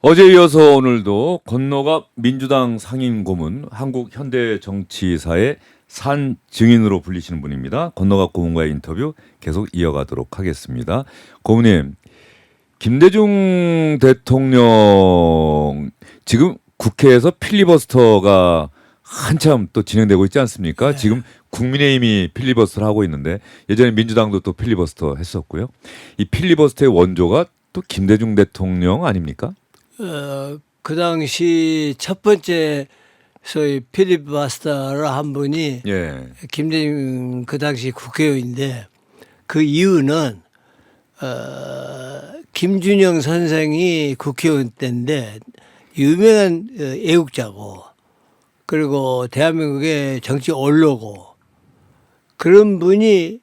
어제 이어서 오늘도 건너갑 민주당 상임 고문, 한국 현대 정치사의 산 증인으로 불리시는 분입니다. 건너갑 고문과의 인터뷰 계속 이어가도록 하겠습니다. 고문님, 김대중 대통령 지금 국회에서 필리버스터가 한참 또 진행되고 있지 않습니까? 네. 지금 국민의힘이 필리버스터를 하고 있는데 예전에 민주당도 또 필리버스터 했었고요. 이 필리버스터의 원조가 또 김대중 대통령 아닙니까? 그 당시 첫 번째 소위 필리버스터를 한 분이 예. 김대중 그 당시 국회의원인데 그 이유는 김준영 선생이 국회의원 때인데 유명한 애국자고 그리고 대한민국의 정치 원로고 그런 분이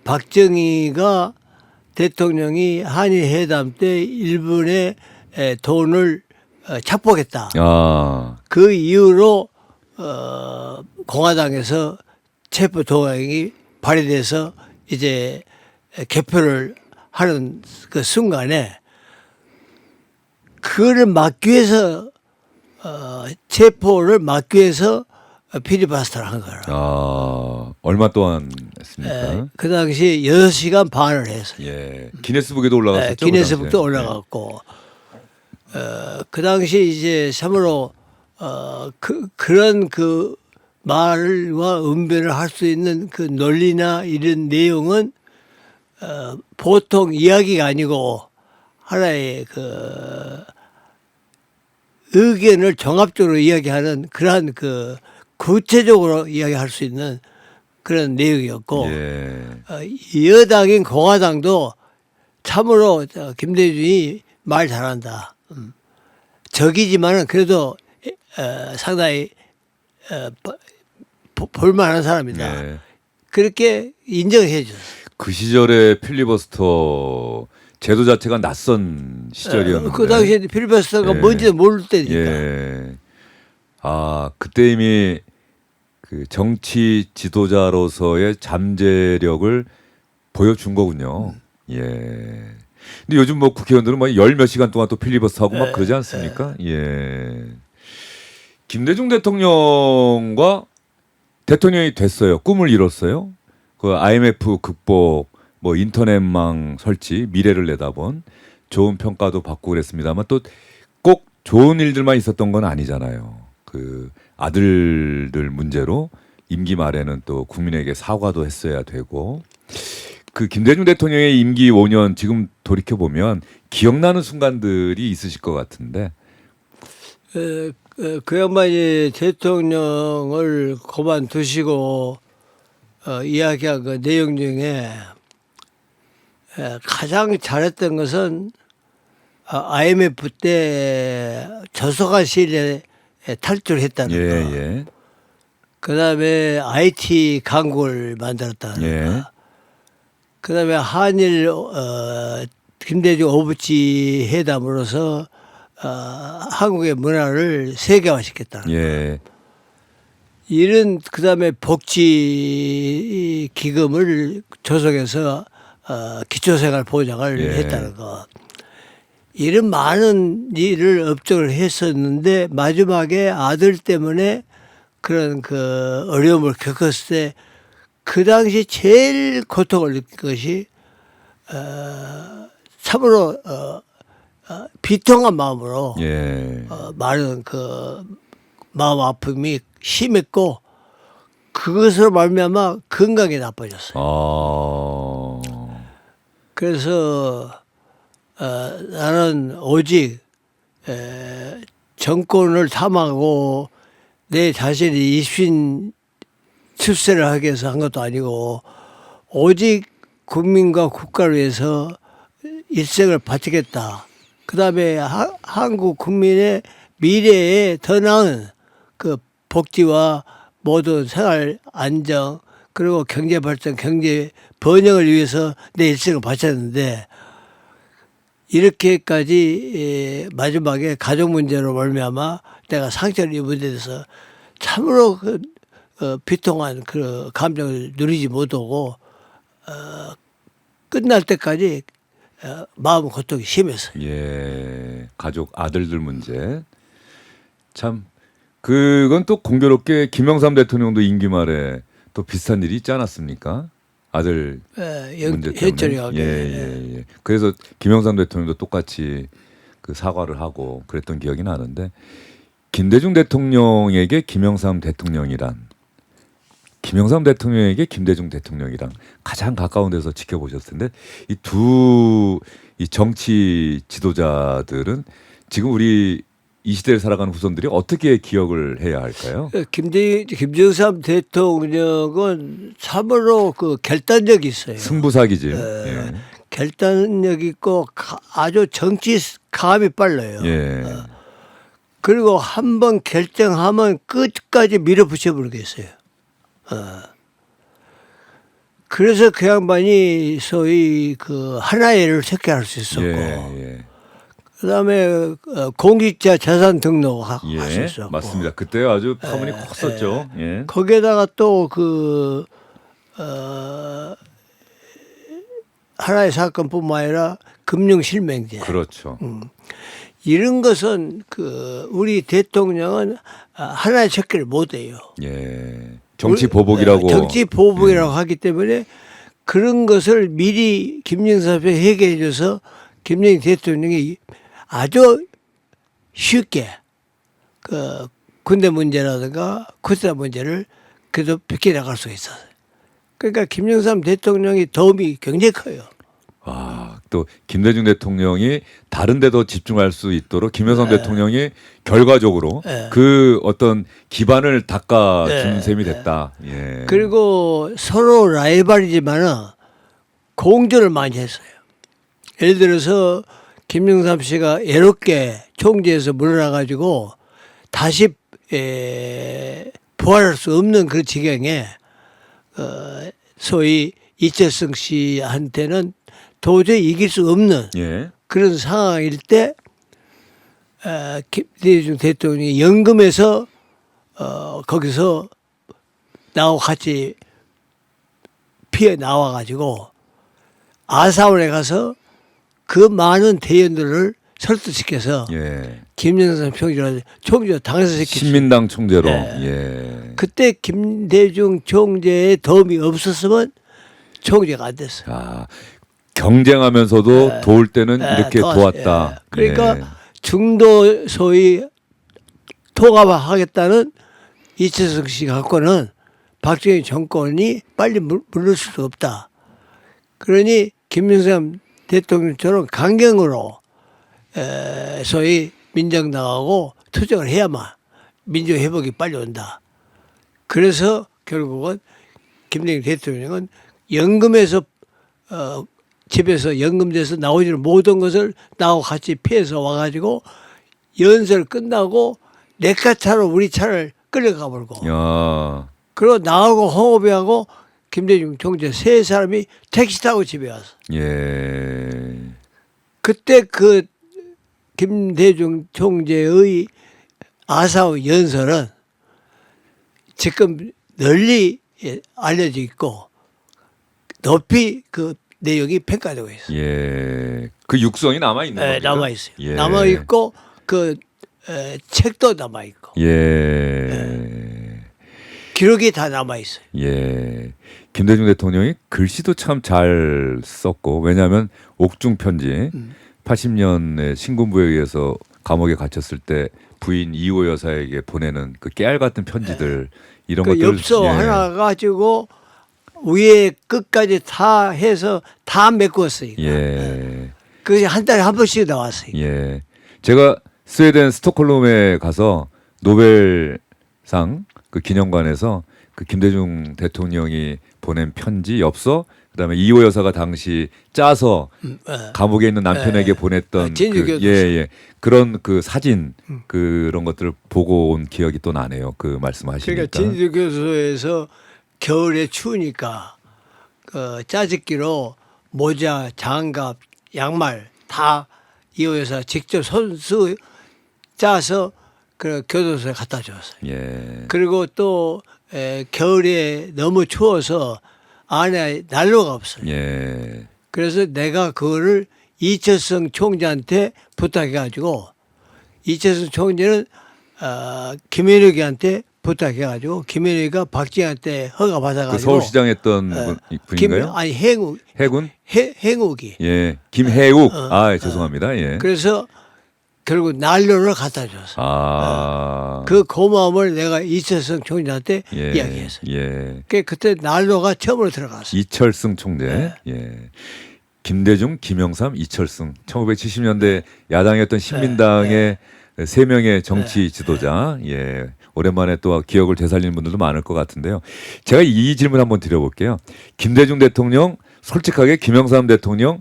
박정희가 대통령이 한일 회담 때 일본에 돈을 착복했다. 아, 그 이후로 공화당에서 체포 동의안이 발의돼서 이제 개표를 하는 그 순간에 그거를 막기 위해서 체포를 막기 위해서 필리버스터를 한 거라. 얼마 동안 했습니까? 그 당시 6시간 반을 했어요. 예. 기네스북에도 올라갔었죠. 그 기네스북도 당시에. 올라갔고 그 당시 이제 참으로 그런 그 말과 은변을 할 수 있는 그 논리나 이런 내용은 보통 이야기가 아니고 하나의 그 의견을 종합적으로 이야기하는 그러한 그 구체적으로 이야기할 수 있는 그런 내용이었고 예. 여당인 공화당도 참으로 김대중이 말 잘한다. 적이지만은 그래도 상당히 볼만한 사람이다. 예. 그렇게 인정해 줬어요. 그 시절에 필리버스터 제도 자체가 낯선 시절이었는데. 그 당시에 필리버스터가 예. 뭔지도 모를 때니까. 예. 그때 이미 그 정치 지도자로서의 잠재력을 보여준 거군요. 예. 근데 요즘 뭐 국회의원들은 뭐 열 몇 시간 동안 또 필리버스터 하고 막 그러지 않습니까? 예. 김대중 대통령과 대통령이 됐어요. 꿈을 이뤘어요. 그 IMF 극복, 뭐 인터넷망 설치, 미래를 내다본 좋은 평가도 받고 그랬습니다만 또 꼭 좋은 일들만 있었던 건 아니잖아요. 그 아들들 문제로 임기 말에는 또 국민에게 사과도 했어야 되고 그 김대중 대통령의 임기 5년 지금 돌이켜 보면 기억나는 순간들이 있으실 것 같은데. 그 양반이 대통령을 그만두시고 이야기한 그 내용 중에 가장 잘했던 것은 IMF 때 저소가실에 탈출했다는 예, 거. 예. 그다음에 IT 강국을 만들었다는 예. 거. 그다음에 한일 김대중 오부치 회담으로서 한국의 문화를 세계화시켰다는 예. 거. 이런 그다음에 복지 기금을 조성해서 기초생활 보장을 예. 했다는 거. 이런 많은 일을 업적을 했었는데 마지막에 아들 때문에 그런 그 어려움을 겪었을 때 그 당시 제일 고통을 느낀 것이 참으로 비통한 마음으로 예. 많은 그 마음 아픔이 심했고 그것으로 말미암아 건강이 나빠졌어요. 그래서 나는 오직 정권을 탐하고 내 자신이 입신 출세를 하기 위해서 한 것도 아니고 오직 국민과 국가를 위해서 일생을 바치겠다. 그다음에 한국 국민의 미래에 더 나은 그 복지와 모든 생활 안정 그리고 경제 발전, 경제 번영을 위해서 내 일생을 바쳤는데 이렇게까지 마지막에 가족 문제로 말미암아 내가 상처를 입은 데 대해서 참으로 비통한 그 감정을 누리지 못하고 끝날 때까지 마음 고통이 심해서. 예, 가족 아들들 문제. 참 그건 또 공교롭게 김영삼 대통령도 임기 말에 또 비슷한 일이 있지 않았습니까? 아들 문제 때문에. 현철이하게. 예. 그래서 김영삼 대통령도 똑같이 그 사과를 하고 그랬던 기억이 나는데 김대중 대통령에게 김영삼 대통령이란 김영삼 대통령에게 김대중 대통령이랑 가장 가까운 데서 지켜보셨을 텐데 이 정치 지도자들은 지금 우리 이 시대를 살아가는 후손들이 어떻게 기억을 해야 할까요? 김정삼 대통령은 참으로 그 결단력이 있어요. 승부사기질. 예. 결단력 있고 아주 정치 감이 빨라요. 예. 그리고 한번 결정하면 끝까지 밀어붙여 버리겠어요. 그래서 그 양반이 소위 그 하나의 일을 석계할 수 있었고, 예. 그다음에 공직자 자산 등록 예. 할 수 있었고, 맞습니다. 그때 아주 파문이 컸었죠. 예. 거기에다가 또 하나의 사건뿐만 아니라 금융실명제. 그렇죠. 이런 것은 우리 대통령은 하나의 척결을 못해요. 예. 정치 보복이라고. 정치 보복이라고 하기 때문에 그런 것을 미리 김영삼이 해결해줘서 김영삼 대통령이 아주 쉽게 그 군대 문제라든가 쿠데타 문제를 그래도 벗겨나갈 수 있었어요. 그러니까 김영삼 대통령이 도움이 굉장히 커요. 또 김대중 대통령이 다른 데 더 집중할 수 있도록 김영삼 대통령이 결과적으로 그 어떤 기반을 닦아준 셈이 됐다. 예. 그리고 서로 라이벌이지만은 공조를 많이 했어요. 예를 들어서 김영삼 씨가 애롭게 총재에서 물러나가지고 다시 부활할 수 없는 그 지경에 소위 이철성 씨한테는 도저히 이길 수 없는 예. 그런 상황일 때 김대중 대통령이 연금에서 거기서 나하고 같이 피해 나와가지고 아사원에 가서 그 많은 대원들을 설득시켜서 예. 김영삼 총재로 당선시켰어요. 신민당 총재로. 예. 예. 그때 김대중 총재의 도움이 없었으면 총재가 안 됐어요. 경쟁하면서도 도울 때는 이렇게 도왔다. 예. 그러니까 예. 중도 소위 통합하겠다는 이철성 씨 갖고는 박정희 정권이 빨리 물을 수도 없다. 그러니 김영삼 대통령처럼 강경으로 소위 민정당하고 투쟁을 해야만 민주 회복이 빨리 온다. 그래서 결국은 김대중 대통령은 연금에서 집에서 연금돼서 나오지 못한 것을 나하고 같이 피해서 와가지고 연설 끝나고 내가 차로 우리 차를 끌려가 버리고 그리고 나하고 홍업이하고 김대중 총재 세 사람이 택시 타고 집에 왔어. 예. 그때 그 김대중 총재의 아사오 연설은 지금 널리 알려져 있고 높이 그 내용이 평가되고 있어요. 예. 그 육성이 남아 있는 거죠. 남아 있어요. 예. 남아 있고 그 책도 남아 있고. 예. 기록이 다 남아 있어요. 예. 김대중 대통령이 글씨도 참 잘 썼고 왜냐하면 옥중 편지 80년에 신군부에 의해서 감옥에 갇혔을 때 부인 이호 여사에게 보내는 그 깨알 같은 편지들 이런 그 것들 엽서 하나 가지고 위에 끝까지 다 해서 다 메꿨어요. 예. 그게 한 달에 한 번씩 나왔어요. 예. 제가 스웨덴 스톡홀름에 가서 노벨상 그 기념관에서 그 김대중 대통령이 보낸 편지 엽서 그다음에 이호 여사가 당시 짜서 감옥에 있는 남편에게 보냈던 그런 그 사진 그런 것들을 보고 온 기억이 또 나네요. 그 말씀하시니까. 그러니까 진주교수에서 겨울에 추우니까 그 짜집기로 모자, 장갑, 양말 다 이호 여사 직접 손수 짜서 그 교도소에 갖다 줬어요. 예. 그리고 또 겨울에 너무 추워서 안에 난로가 없어요. 예. 그래서 내가 그거를 이철성 총재한테 부탁해가지고 이철성 총재는 김현욱이한테 부탁해가지고 김현욱이가 박정희한테 허가 그 받아가지고 서울시장 했던 분인가요? 아니 해군 해국이 예, 김해욱. 아, 죄송합니다. 예. 그래서 결국 난로를 갖다 줬어. 아, 그 고마움을 내가 이철성 총재한테 예, 이야기했어. 예. 그때 난로가 처음으로 들어갔어. 이철승 총재. 네. 예. 김대중, 김영삼, 이철승. 1970년대 야당이었던 신민당의 세 명의 정치 지도자. 예. 오랜만에 또 기억을 되살리는 분들도 많을 것 같은데요. 제가 이 질문 한번 드려볼게요. 김대중 대통령 솔직하게 김영삼 대통령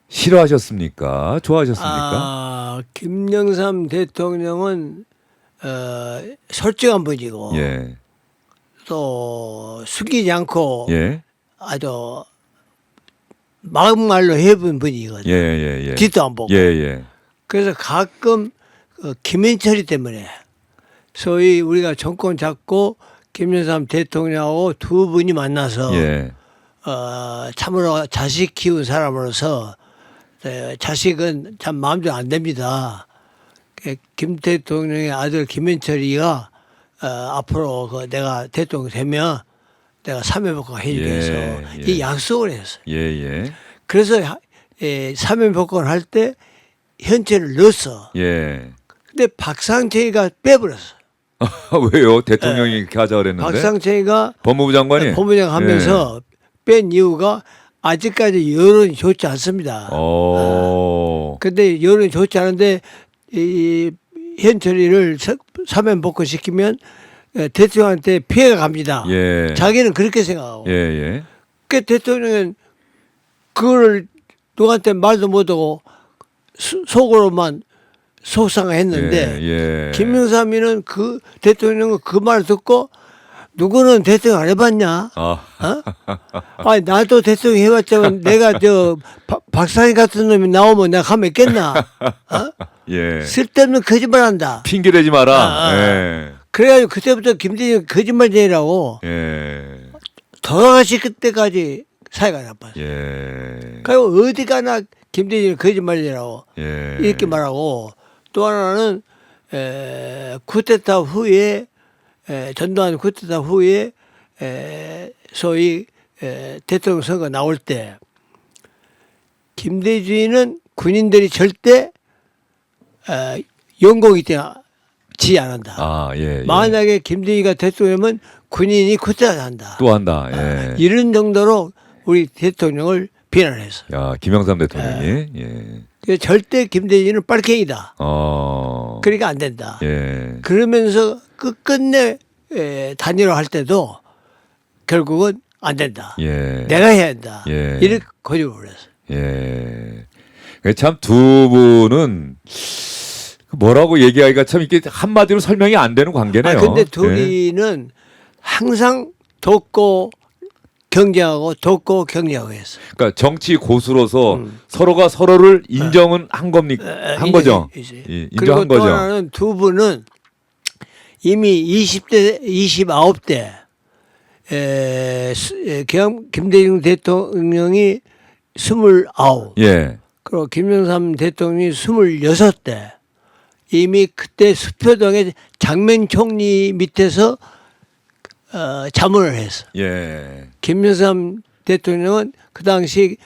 싫어하셨습니까? 좋아하셨습니까? 김영삼 대통령은 솔직한 분이고 예. 또 숙이지 않고 예. 아주 막말로 해본 분이거든요. 예. 뒤도 안 보고. 예. 그래서 가끔 김인철이 때문에 소위 우리가 정권 잡고 김영삼 대통령하고 두 분이 만나서 예. 참으로 자식 키운 사람으로서 자식은 참 마음대로 안 됩니다. 김 대통령의 아들 김인철이가 앞으로 내가 대통령 되면 내가 사면복권 해주겠어. 이 약속을 했어요. 예. 그래서 사면복권 할 때 현재를 넣었어. 예. 근데 박상철이가 빼버렸어. 왜요? 대통령이 이렇게 하자 그랬는데. 박상철이가 법무부 장관이? 법무장 하면서 뺀 이유가 아직까지 여론이 좋지 않습니다. 근데 여론이 좋지 않은데 이 현철이를 사면복권 시키면 대통령한테 피해가 갑니다. 예. 자기는 그렇게 생각하고. 예. 그 대통령은 그거를 누구한테 말도 못하고 속으로만 속상했는데 예. 김영삼이는 그 대통령은 그 말 듣고 누구는 대통령 안 해봤냐? 아니 나도 대통령 해봤자면 내가 박상희 같은 놈이 나오면 내가 가만 있겠나? 예. 쓸데없는 거짓말한다. 핑계대지 마라. 예. 그래가지고 그때부터 김대중 거짓말쟁이라고 돌아가실 그때까지 사이가 나빴어. 예. 그리고 어디 가나 김대중 거짓말쟁이라고 이렇게 말하고 또 하나는 쿠데타 후에 전두환 쿠데타 후에 소위 대통령 선거 나올 때 김대중은 군인들이 절대 연공이 되지 않는다. 예. 만약에 김대중이가 대통령이면 군인이 쿠데타를 한다. 또 한다. 예. 이런 정도로 우리 대통령을 비난했어. 야, 김영삼 대통령이. 예. 절대 김대중은 빨갱이다. 그러니까 안 된다. 예. 그러면서 끝끝내 단일화할 때도 결국은 안 된다. 예. 내가 해야 한다. 예. 이렇게 고집을 했어. 예. 참 두 분은 뭐라고 얘기하기가 참 이게 한마디로 설명이 안 되는 관계네요. 근데 둘이는 항상 돕고 경쟁하고 돕고 경쟁하고 했어. 그러니까 정치 고수로서 서로가 서로를 인정은 한 겁니까? 한 거죠. 인정한 그리고 또 거죠. 하나는 두 분은 이미 20대, 29대 김대중 대통령이 29. 예. 그리고 김영삼 대통령이 26대. 이미 그때 수표동의 장면 총리 밑에서 자문을 했어. 예. 김영삼 대통령은 그 당시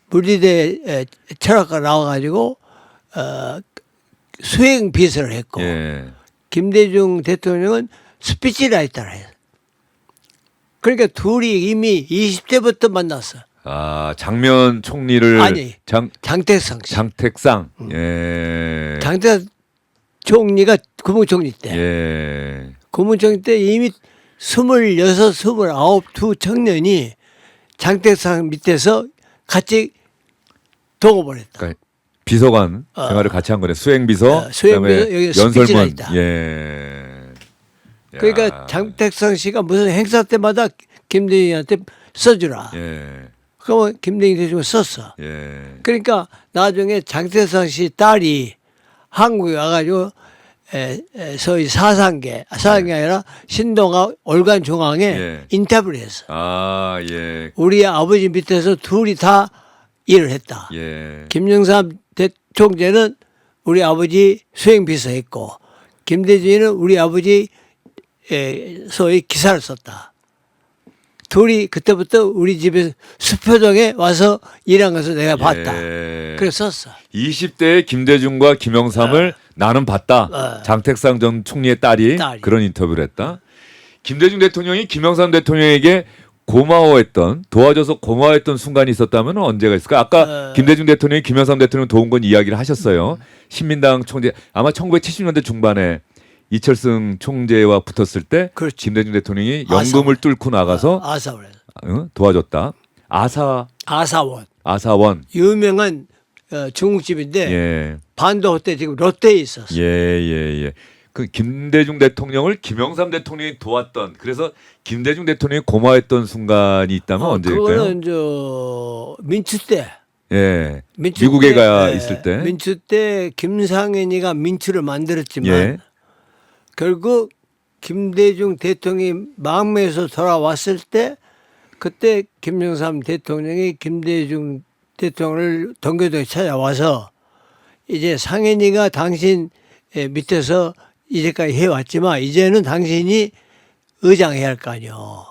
물리대 철학과 나와가지고 수행 비서를 했고 예. 김대중 대통령은 스피치라이터를 했어. 그러니까 둘이 이미 20대부터 만났어. 장면 총리를 아니 장택상 씨. 장택상. 예. 장택상 총리가 국무총리 때. 예. 국무총리 때 이미 26, 29 두 청년이 장택상 밑에서 같이 동업을 했다. 그러니까 비서관 생활을 같이 한 거네. 수행비서, 수행비서, 그다음에 여기 연설문. 스피치라이터. 예. 그러니까 야. 장택상 씨가 무슨 행사 때마다 김대중한테 써주라. 예. 그러면 김대중 대중을 썼어. 예. 그러니까 나중에 장택상 씨 딸이 한국에 와가지고 소위 사상계 아니라 신동아 올간중앙에 예. 인터뷰를 했어. 예. 우리 아버지 밑에서 둘이 다 일을 했다. 예. 김영삼 총재는 우리 아버지 수행비서했고 김대중이는 우리 아버지 소위 기사를 썼다. 둘이 그때부터 우리 집에 수표동에 와서 일한 것을 내가 봤다. 예. 그래서 썼어. 20대의 김대중과 김영삼을 나는 봤다. 장택상 전 총리의 딸이 그런 인터뷰를 했다. 김대중 대통령이 김영삼 대통령에게 고마워했던, 도와줘서 고마워했던 순간이 있었다면 언제가 있을까? 아까 김대중 대통령이 김영삼 대통령 도운 건 이야기를 하셨어요. 신민당 총재 아마 1970년대 중반에 이철승 총재와 붙었을 때 그렇지. 김대중 대통령이 연금을 뚫고 나가서 아사원. 도와줬다. 아사원. 유명한 중국집인데 예. 반도 때 지금 롯데에 있었어. 예. 그 김대중 대통령을 김영삼 대통령이 도왔던, 그래서 김대중 대통령이 고마워했던 순간이 있다면 언제일까요? 그거는 저 민추 때. 예. 미국에 가 있을 때. 민추 때 김상현이가 민추를 만들었지만 예. 결국 김대중 대통령이 망명에서 돌아왔을 때 그때 김영삼 대통령이 김대중 대통령을 동교동에 찾아와서 이제 상현이가 당신 밑에서 이제까지 해왔지만 이제는 당신이 의장해야 할 거 아니요.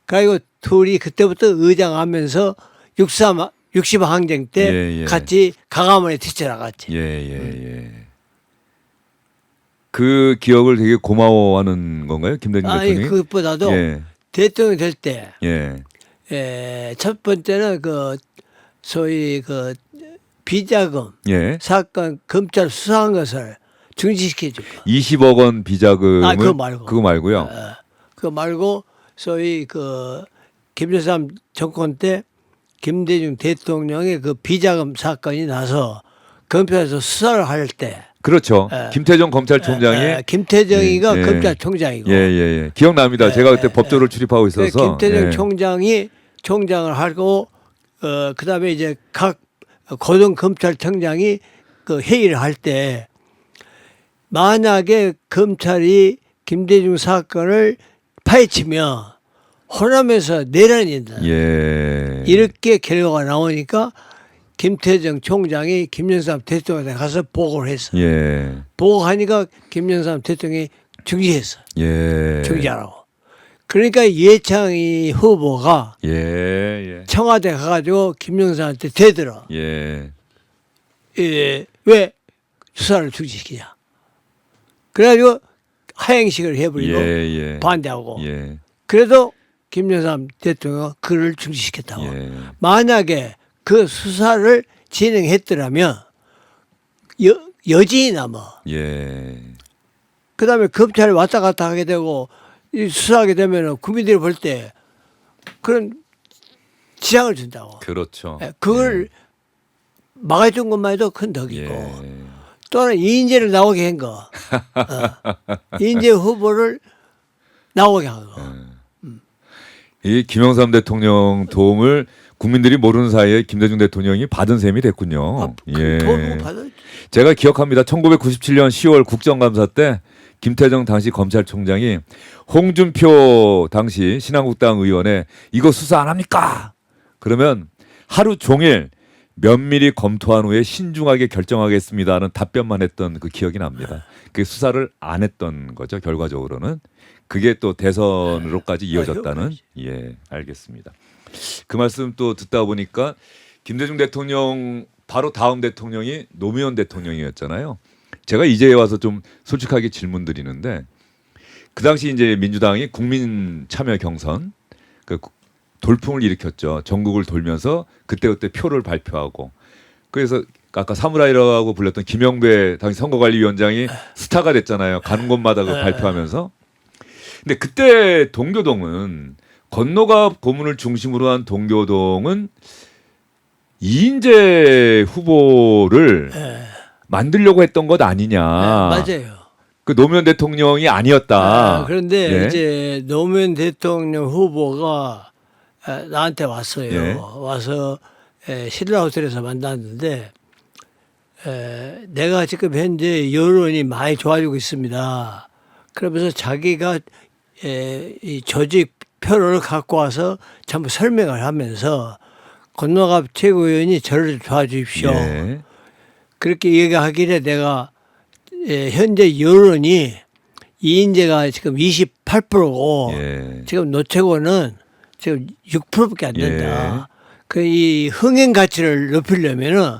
그리고 둘이 그때부터 의장하면서 60항쟁 때 같이 강화문에 뛰쳐나갔지. 예. 그 기억을 되게 고마워하는 건가요, 김대중 대통령이? 그것보다도 대통령 될 때 첫 번째는 그 소위 그 비자금 사건 검찰 수사한 것을 중지시켜 줄 거. 20억 원 비자금을 그거 말고요. 그거 말고 소위 그 김영삼 정권 때 김대중 대통령의 그 비자금 사건이 나서 검찰에서 수사를 할 때. 그렇죠. 김태정 검찰총장이 김태정이가 검찰총장이고. 예. 기억납니다. 제가 그때 법조를 출입하고 있어서. 김태정 총장이 총장을 하고 그다음에 이제 각 고등 검찰청장이 그 회의를 할 때 만약에 검찰이 김대중 사건을 파헤치면 호남에서 내란이 된다. 이렇게 결과가 나오니까 김태정 총장이 김영삼 대통령한테 가서 보고를 했어. 보고하니까 김영삼 대통령이 중지했어. 중지하라고. 그러니까 이해창이 후보가 청와대 가가지고 김영삼한테 대들어. 왜 수사를 중지시키냐. 그래가지고 하행식을 해버리고 반대하고. 그래도 김영삼 대통령은 그를 중지시켰다고. 만약에 그 수사를 진행했더라면 여진이 남아. 그다음에 검찰이 왔다 갔다 하게 되고 수사하게 되면 국민들이 볼 때 그런 지장을 준다고. 그렇죠. 그걸 막아준 것만 해도 큰 덕이고 또는 이인재를 나오게 한 거. 이인재 후보를 나오게 한 거. 이 김영삼 대통령 도움을 국민들이 모르는 사이에 김대중 대통령이 받은 셈이 됐군요. 제가 기억합니다. 1997년 10월 국정감사 때 김태정 당시 검찰총장이 홍준표 당시 신한국당 의원에 이거 수사 안 합니까? 그러면 하루 종일 면밀히 검토한 후에 신중하게 결정하겠습니다는 답변만 했던 그 기억이 납니다. 그 수사를 안 했던 거죠. 결과적으로는. 그게 또 대선으로까지 이어졌다는. 알겠습니다. 그 말씀 또 듣다 보니까 김대중 대통령 바로 다음 대통령이 노무현 대통령이었잖아요. 제가 이제 와서 좀 솔직하게 질문 드리는데 그 당시 이제 민주당이 국민 참여 경선 그 돌풍을 일으켰죠. 전국을 돌면서 그때그때 표를 발표하고 그래서 아까 사무라이라고 불렸던 김영배 당시 선거관리위원장이 스타가 됐잖아요. 가는 곳마다 그 발표하면서. 근데 그때 동교동은 건너갑 고문을 중심으로 한 동교동은 이인재 후보를 만들려고 했던 것 아니냐. 맞아요. 그 노무현 대통령이 아니었다. 그런데 이제 노무현 대통령 후보가 나한테 왔어요. 와서 신라 호텔에서 만났는데 내가 지금 현재 여론이 많이 좋아지고 있습니다. 그러면서 자기가 이 조직 표를 갖고 와서 전부 설명을 하면서 권노갑 최고위원이 저를 도와주십시오. 예. 그렇게 얘기하길래 내가 현재 여론이 이인재가 지금 28%고 예. 지금 노최고는 지금 6%밖에 안 된다. 예. 그 이 흥행 가치를 높이려면은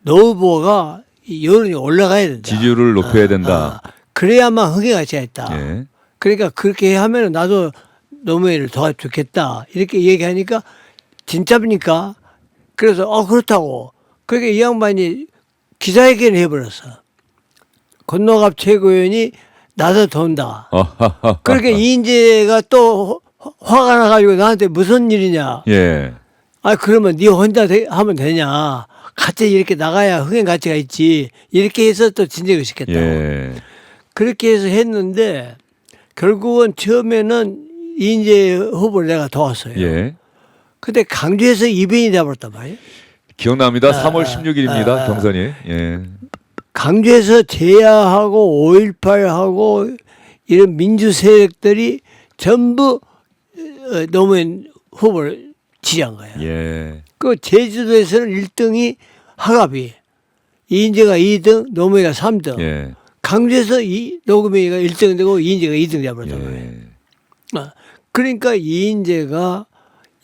노 후보가 이 여론이 올라가야 된다. 지지율을 높여야 된다. 그래야만 흥행 가치가 있다. 예. 그러니까 그렇게 하면은 나도 노무현을 도와주겠다. 이렇게 얘기하니까 진짜입니까? 그래서 그렇다고. 그러니까 이 양반이 기자회견을 해버렸어. 권노갑 최고위원이 나도 돈다. 그러니까 이인재가 또 화가 나가지고 나한테 무슨 일이냐. 예. 그러면 네 혼자 하면 되냐. 같이 이렇게 나가야 흥행 가치가 있지. 이렇게 해서 또 진정을 시켰다고. 예. 그렇게 해서 했는데 결국은 처음에는 이인재 후보를 내가 도왔어요. 예. 근데 강주에서 이변이 돼버렸단 말이에요. 기억납니다. 3월 16일입니다. 경선이. 예. 강주에서 제야하고 5.18하고 이런 민주 세력들이 전부 노무현 후보를 지지한 거예요. 예. 그 제주도에서는 1등이 하갑이, 이인재가 2등, 노무현이가 3등. 예. 강주에서 노무현이가 1등 되고 이인재가 2등 잡았단 말이에요. 예. 그러니까 이인재가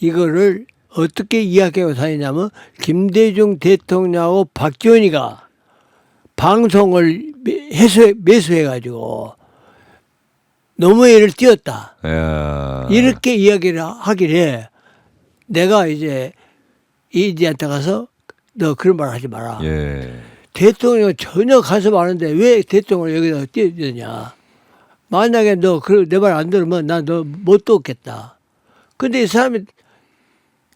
이거를 어떻게 이야기하고 다니냐면 김대중 대통령하고 박지원이가 방송을 매수해가지고 노무현을 띄웠다. 야. 이렇게 이야기를 하길래 내가 이제 이인재한테 가서 너 그런 말 하지 마라. 예. 대통령 전혀 간섭 안 하는데 왜 대통령을 여기다가 띄워주냐. 만약에 너 내 말 안 들으면 난 너 못 돕겠다. 근데 이 사람이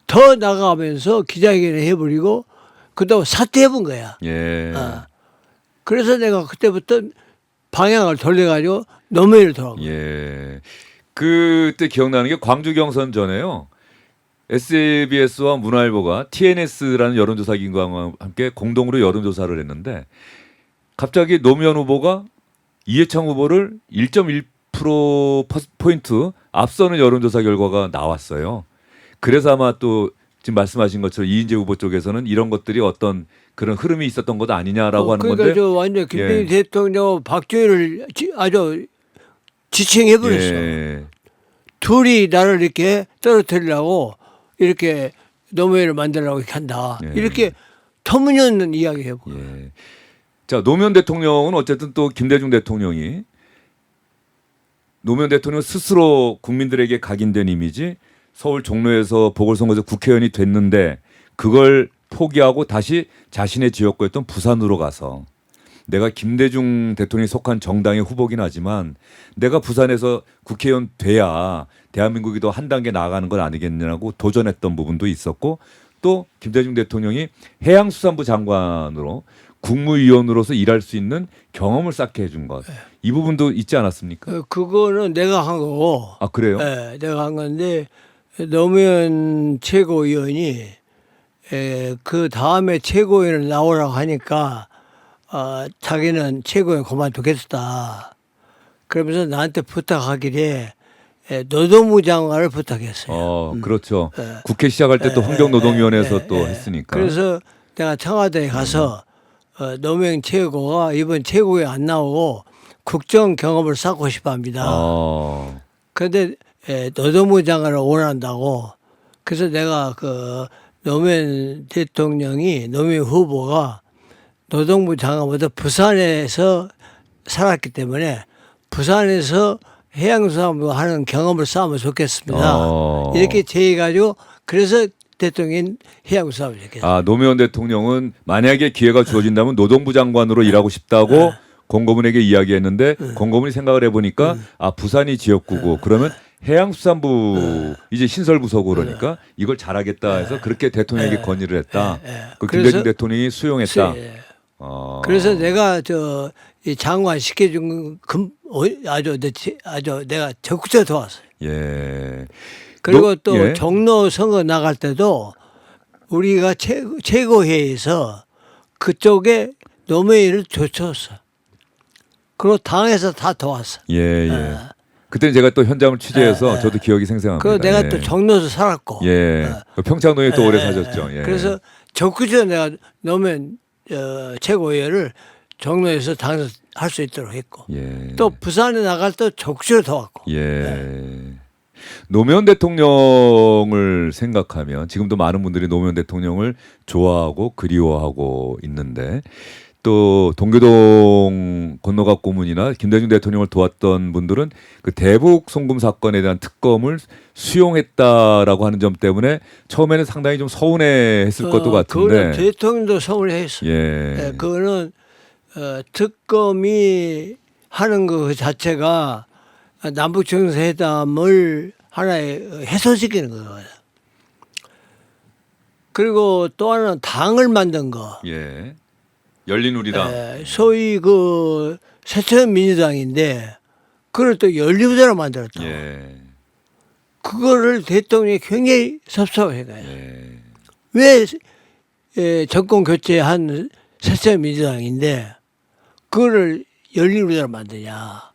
더 나가면서 기자회견을 해버리고 그다음 사퇴해본 거야. 예. 그래서 내가 그때부터 방향을 돌려가지고 노무현을 돌아온 거야. 예. 그때 기억나는 게 광주 경선 전에요. SABS와 문화일보가 TNS라는 여론조사 기관과 함께 공동으로 여론조사를 했는데 갑자기 노무현 후보가 이해창 후보를 1.1%포인트 앞서는 여론조사 결과가 나왔어요. 그래서 아마 또 지금 말씀하신 것처럼 이인재 후보 쪽에서는 이런 것들이 어떤 그런 흐름이 있었던 것 아니냐라고 하는 그러니까 건데. 저 완전 김대중 예. 대통령 박정희를 아주 지칭해버렸어. 예. 둘이 나를 이렇게 떨어뜨리려고 이렇게 노무현을 만들려고 이렇게 한다. 예. 이렇게 터무니없는 이야기 해고. 예. 자, 노무현 대통령은 어쨌든 또 김대중 대통령이 노무현 대통령 스스로 국민들에게 각인된 이미지 서울 종로에서 보궐선거에서 국회의원이 됐는데 그걸 포기하고 다시 자신의 지역구였던 부산으로 가서 내가 김대중 대통령이 속한 정당의 후보긴 하지만 내가 부산에서 국회의원 돼야 대한민국이 더 한 단계 나아가는 건 아니겠냐고 도전했던 부분도 있었고 또 김대중 대통령이 해양수산부 장관으로 국무위원으로서 일할 수 있는 경험을 쌓게 해준 것. 이 부분도 있지 않았습니까? 그거는 내가 한 거고. 아, 그래요? 네, 내가 한 건데 노무현 최고위원이 그 다음에 최고위원을 나오라고 하니까 자기는 최고위원 그만두겠다. 그러면서 나한테 부탁하기에 노동부 장관을 부탁했어요. 그렇죠. 국회 시작할 때 또 환경노동위원회에서 또 했으니까. 그래서 내가 청와대에 가서 노무현 최고가 이번 최고에 안 나오고 국정 경험을 쌓고 싶어 합니다. 그런데 노동부 장관을 원한다고. 그래서 내가 그 노무현 대통령이 노무현 후보가 노동부 장관보다 부산에서 살았기 때문에 부산에서 해양수산부 하는 경험을 쌓으면 좋겠습니다. 이렇게 제의해가지고 그래서 대통령이 해양수산부를 했겠어요. 노무현 대통령은 만약에 기회가 주어진다면 노동부 장관으로 일하고 싶다고 공고문에게 이야기했는데 공고문이 생각을 해보니까 부산이 지역구고 그러면 해양수산부 이제 신설부서고 그러니까 이걸 잘하겠다 해서 그렇게 대통령에게 건의를 했다. 그 김대중 대통령이 수용했다. 그래서 내가 이 장관 시켜준 아주 내가 적극적으로 도왔어요. 예. 그리고 또 종로 선거 나갈 때도 우리가 최고회의에서 그쪽에 노무현을 쫓았어. 그리고 당에서 다 도왔어. 예. 그때는 제가 또 현장을 취재해서 저도 기억이 생생합니다. 그 내가 예. 또 종로에서 살았고. 예. 평창동에 또 오래 사셨죠. 예. 그래서 적극적으로 내가 노무현 최고위원을 종로에서 당선할 수 있도록 했고. 예. 또 부산에 나갈 때 적극적으로 도왔고. 예. 노무현 대통령을 생각하면 지금도 많은 분들이 노무현 대통령을 좋아하고 그리워하고 있는데 또 동교동 건너갑 고문이나 김대중 대통령을 도왔던 분들은 그 대북 송금 사건에 대한 특검을 수용했다라고 하는 점 때문에 처음에는 상당히 좀 서운해했을 것도 같은데. 그거는 대통령도 서운해했어. 예. 예, 그거는 특검이 하는 그 자체가 남북 정상회담을 하나의 해소시키는 거예요. 그리고 또 하나는 당을 만든 거. 예. 열린우리당. 소위 그 새천민주당인데 그걸 또 열린우리당을 만들었다. 예. 그거를 대통령이 굉장히 섭섭해가요. 예. 왜 정권 교체한 새천민주당인데 그거를 열린우리당을 만드냐.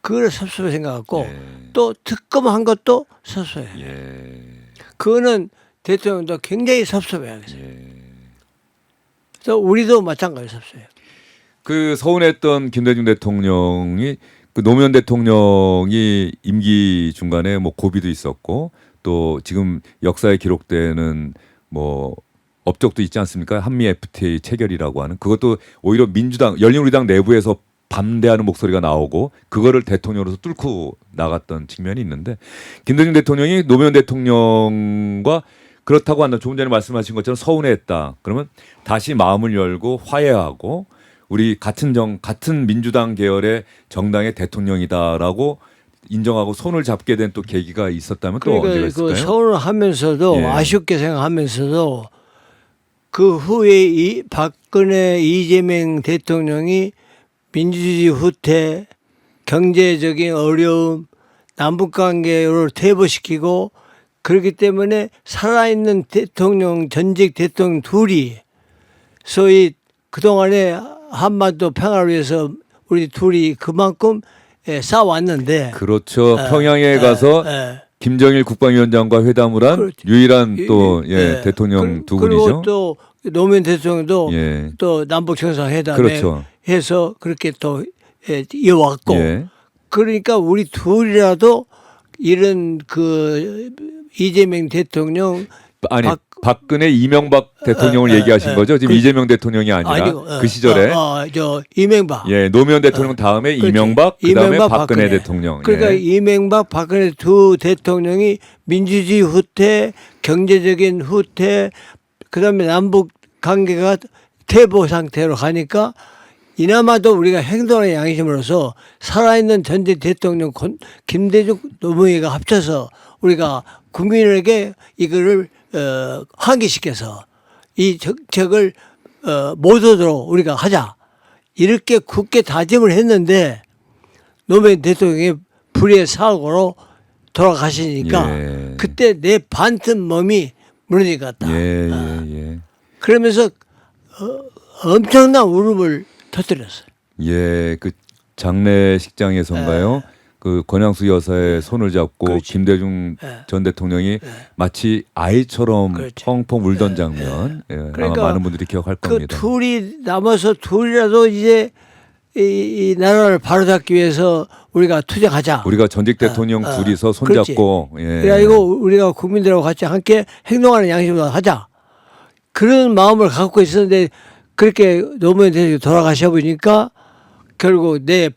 그거를 섭섭해 생각하고 예. 또 특검한 것도 섭섭해. 예. 그거는 대통령도 굉장히 섭섭해하겠어요. 예. 그래서 우리도 마찬가지로 섭섭해요. 그 서운했던 김대중 대통령이 그 노무현 대통령이 임기 중간에 뭐 고비도 있었고 또 지금 역사에 기록되는 뭐 업적도 있지 않습니까? 한미 FTA 체결이라고 하는 그것도 오히려 민주당 열린우리당 내부에서 반대하는 목소리가 나오고 그거를 대통령으로서 뚫고 나갔던 측면이 있는데 김대중 대통령이 노무현 대통령과 그렇다고 한다. 조금 전에 말씀하신 것처럼 서운해했다. 그러면 다시 마음을 열고 화해하고 우리 같은 민주당 계열의 정당의 대통령이다라고 인정하고 손을 잡게 된 또 계기가 있었다면 또 언제가 그러니까 있을까요? 그 서운을 하면서도 예. 아쉽게 생각하면서도 그 후에 박근혜 이재명 대통령이 민주주의 후퇴, 경제적인 어려움, 남북관계를 퇴보시키고 그렇기 때문에 살아있는 대통령, 전직 대통령 둘이 소위 그동안에 한반도 평화를 위해서 우리 둘이 그만큼 싸웠는데 그렇죠. 평양에 가서 김정일 국방위원장과 회담을 한 그렇죠. 유일한 또 대통령 두 분이죠. 그리고 또 노무현 대통령도 예. 또 남북 정상회담에 그렇죠. 해서 그렇게 또 이어왔고 예. 그러니까 우리 둘이라도 이런 그 이재명 대통령 아니 박근혜 이명박 대통령을 얘기하신 거죠. 지금 이재명 대통령이 아니라 그 시절에 저 이명박. 예 노무현 대통령 다음에 그렇지. 이명박 그다음에 이명박, 박근혜 박근혜. 대통령. 그러니까 예. 이명박 박근혜 두 대통령이 민주주의 후퇴, 경제적인 후퇴, 그다음에 남북 관계가 퇴보 상태로 가니까 이나마도 우리가 행동의 양심으로서 살아있는 전직 대통령 김대중 노무현이가 합쳐서 우리가 국민에게 이거를 환기시켜서 이 정책을 못 오도록 우리가 하자 이렇게 굳게 다짐을 했는데 노무현 대통령이 불의의 사고로 돌아가시니까 예. 그때 내 반틈 몸이 무너진 것 같다. 예. 그러면서 엄청난 울음을 터뜨렸어요. 예, 그 장례식장에서인가요? 그 권양수 여사의 손을 잡고 그렇지. 김대중 전 대통령이 마치 아이처럼 그렇지. 펑펑 울던 장면. 예, 아마 그러니까 많은 분들이 기억할 그 겁니다. 둘이 남아서 둘이라도 이제 이 나라를 바로잡기 위해서 우리가 투쟁하자. 우리가 전직 대통령 둘이서 손잡고 예. 그래가지고 우리가 국민들하고 같이 함께 행동하는 양심으로 하자. 그런 마음을 갖고 있었는데 그렇게 노무현 대통령이 돌아가셔 보니까 결국 내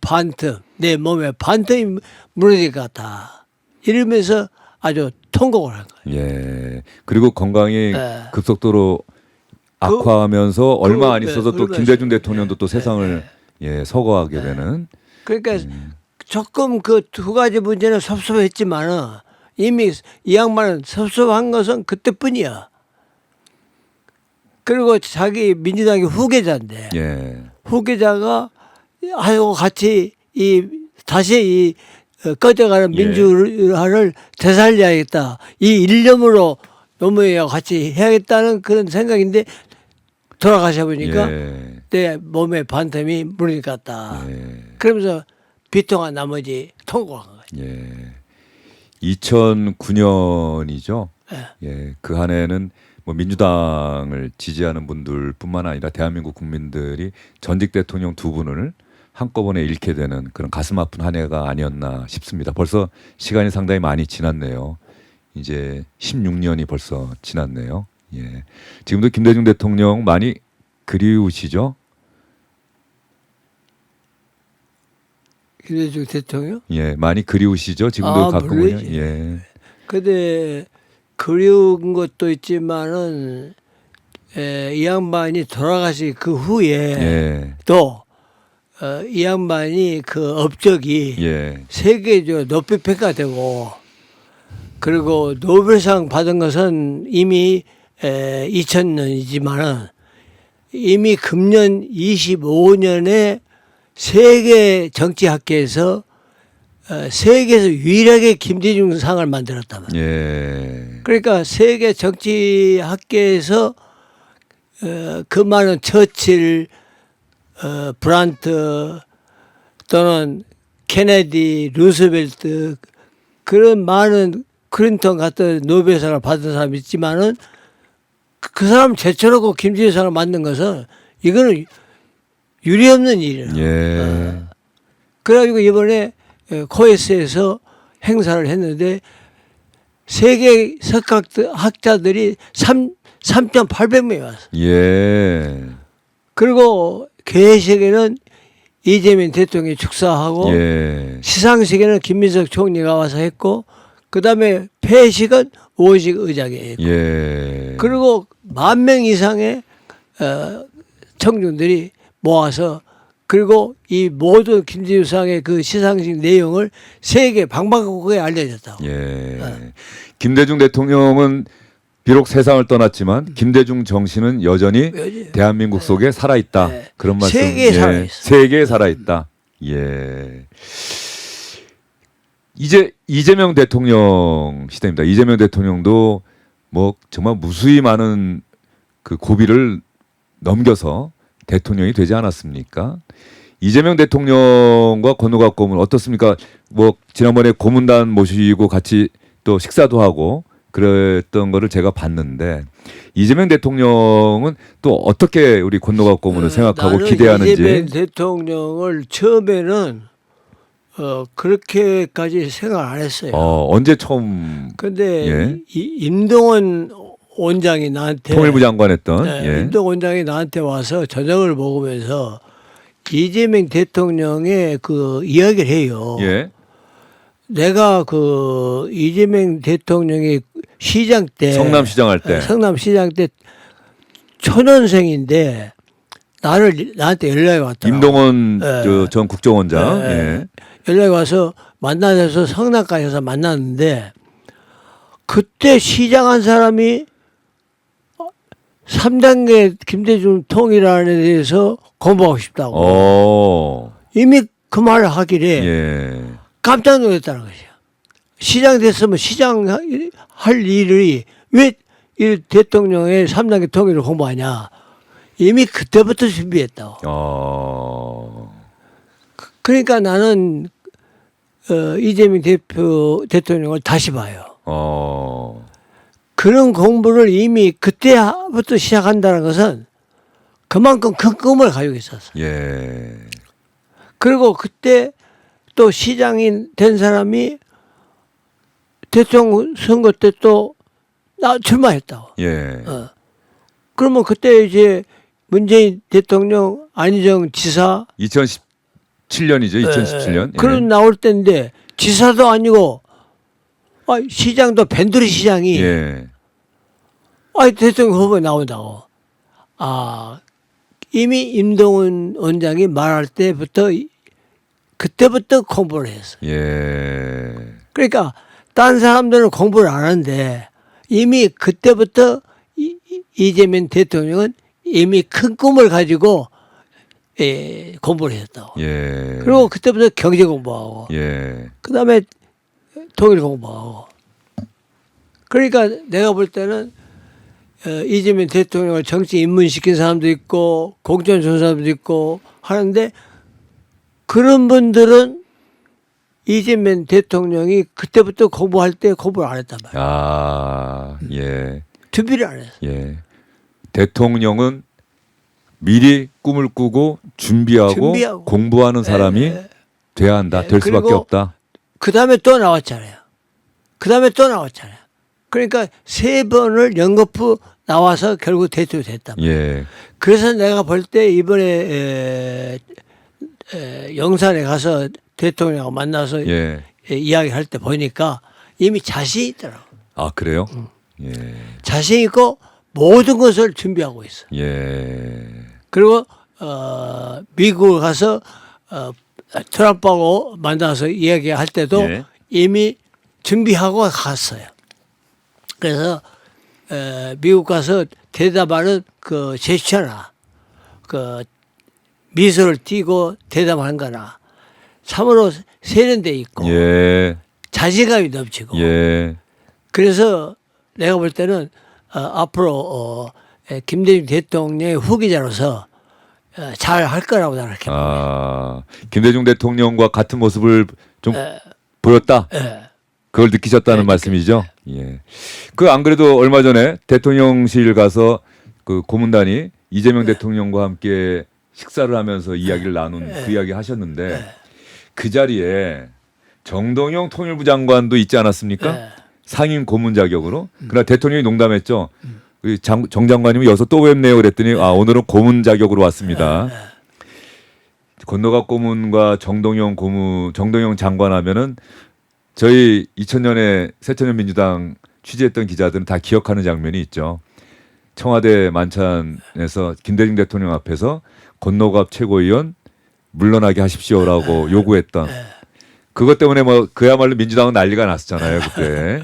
몸에 반틈이 무너질 것 같다. 이러면서 아주 통곡을 한 거예요. 예. 그리고 건강이 급속도로 악화하면서 얼마 안 있어서 또 김대중 대통령도 또 세상을 서거하게 되는. 그러니까 조금 그 두 가지 문제는 섭섭했지만은 이미 이 양반은 섭섭한 것은 그때뿐이야. 그리고 자기 민주당의 후계자인데 예. 후계자가 하고 같이 다시 꺼져가는 예. 민주화를 되살려야겠다. 이 일념으로 노무현과 같이 해야겠다는 그런 생각인데 돌아가셔 보니까 내 몸에 반틈이 무너질 것 같다. 예. 그러면서 비통한 나머지 통과한 거예요. 예. 2009년이죠. 예. 예. 그 한 해는 뭐 민주당을 지지하는 분들뿐만 아니라 대한민국 국민들이 전직 대통령 두 분을 한꺼번에 잃게 되는 그런 가슴 아픈 한 해가 아니었나 싶습니다. 벌써 시간이 상당히 많이 지났네요. 이제 16년이 벌써 지났네요. 예. 지금도 김대중 대통령 많이 그리우시죠? 김대중 대통령? 예, 많이 그리우시죠? 지금도 가끔은요. 물론이지. 예. 근데 그리운 것도 있지만은 이 양반이 돌아가신 그 후에 예. 또 이 양반이 그 업적이 예. 세계적으로 높이 평가되고 그리고 노벨상 받은 것은 이미 2000년이지만은 이미 금년 25년에 세계 정치학계에서 세계에서 유일하게 김대중 상을 만들었단 말이에요. 예. 그러니까 세계 정치학계에서 그 많은 처칠, 브란트 또는 케네디, 루스벨트 그런 많은 클린턴 같은 노벨상을 받은 사람이 있지만은 그 사람 제쳐놓고 김대중상을 만든 것은 이거는 유례없는 일이에요. 예. 그래가지고 이번에 코에스에서 행사를 했는데 세계 석학자들이 3,800명이 왔어요. 예. 그리고 개회식에는 이재명 대통령이 축사하고 예. 시상식에는 김민석 총리가 와서 했고 그다음에 폐식은 오직 의장이 했고 예. 그리고 10,000명 이상의 청중들이 모아서 그리고 이 모든 김대중상의 그 시상식 내용을 세계 방방곡곡에 알려졌다고. 예. 김대중 대통령은 비록 세상을 떠났지만 김대중 정신은 여전히 대한민국 속에 살아있다. 네. 그런 말씀. 세계에 살아있어. 세계에 살아있다. 예. 이제 이재명 대통령 시대입니다. 이재명 대통령도 뭐 정말 무수히 많은 그 고비를 넘겨서 대통령이 되지 않았습니까? 이재명 대통령과 건너가 고문 어떻습니까? 뭐 지난번에 고문단 모시고 같이 또 식사도 하고 그랬던 거를 제가 봤는데 이재명 대통령은 또 어떻게 우리 건너가 고문을 생각하고 나는 기대하는지. 이재명 대통령을 처음에는 그렇게까지 생각 안 했어요. 언제 처음 근데 예. 임동원 원장이 나한테 통일부 장관했던 예. 임동원 원장이 나한테 와서 저녁을 먹으면서 이재명 대통령의 그 이야기를 해요. 예. 내가 그 이재명 대통령이 시장 때 성남시장 할 때. 성남시장 때 초년생인데 나한테 연락이 왔더라고. 임동원 예. 전 국정원장. 예. 예. 연락이 와서 만나서 성남까지 가서 만났는데 그때 시장한 사람이 3단계 김대중 통일안에 대해서 공부하고 싶다고. 예. 이미 그 말을 하길래 예. 깜짝 놀랐다는 것이야. 시장 됐으면 시장 할 일이 왜 이 대통령의 3단계 통일을 공부하냐. 이미 그때부터 준비했다고. 그러니까 나는 이재명 대통령을 다시 봐요. 그런 공부를 이미 그때부터 시작한다는 것은 그만큼 큰 꿈을 가지고 있었어. 예. 그리고 그때 또 시장이 된 사람이 대통령 선거 때 또 출마했다고. 예. 그러면 그때 이제 문재인 대통령, 안희정 지사 2017년이죠. 2017년. 예. 그런 나올 때인데 지사도 아니고 시장도 밴드리 시장이 예. 대통령 후보에 나온다고. 이미 임동원 원장이 말할 때부터 그때부터 공부를 했어. 예. 그러니까 딴 사람들은 공부를 안 하는데 이미 그때부터 이재명 대통령은 이미 큰 꿈을 가지고 공부를 했다고. 예. 그리고 그때부터 경제 공부하고 예. 그다음에 통일 공부하고. 그러니까 내가 볼 때는 이재명 대통령을 정치 입문시킨 사람도 있고 공천 준 사람도 있고 하는데 그런 분들은 이재명 대통령이 그때부터 공부할 때 공부를 안 했단 말이에요. 아, 예. 준비를 안 했어. 예. 대통령은 미리 꿈을 꾸고 준비하고 공부하는 사람이 돼야 한다. 될 수밖에 그리고 없다. 그 다음에 또 나왔잖아요. 그러니까 3번을 연거푸 나와서 결국 대통령이 됐단 말이에요. 예. 그래서 내가 볼 때 이번에 영산에 가서 대통령하고 만나서 예. 이야기할 때 보니까 이미 자신이 있더라고. 아, 그래요? 예. 자신 있고 모든 것을 준비하고 있어. 예. 그리고 미국을 가서 트럼프하고 만나서 이야기할 때도 예. 이미 준비하고 갔어요. 그래서 미국 가서 대답하는 그 제스처나 그 미소를 띠고 대답하는 거나 참으로 세련돼 있고 예. 자신감이 넘치고 예. 그래서 내가 볼 때는 앞으로 김대중 대통령의 후계자로서 잘 할 거라고 나는 생각합니다. 아, 김대중 대통령과 같은 모습을 좀 보였다. 그걸 느끼셨다는 말씀이죠. 예. 그 안 그래도 얼마 전에 대통령실 가서 그 고문단이 이재명 대통령과 함께 식사를 하면서 이야기를 나눈 그 이야기 하셨는데 그 자리에 정동영 통일부 장관도 있지 않았습니까? 상임 고문 자격으로. 그러나 대통령이 농담했죠. 정 장관님이 여기서 또 뵙네요. 그랬더니 아, 오늘은 고문 자격으로 왔습니다. 건너갑 고문과 정동영 고문, 정동영 장관 하면은 저희 2000년에 새천년 민주당 취재했던 기자들은 다 기억하는 장면이 있죠. 청와대 만찬에서 김대중 대통령 앞에서 건너갑 최고위원 물러나게 하십시오라고 요구했던 그것 때문에 뭐 그야말로 민주당은 난리가 났었잖아요 그때.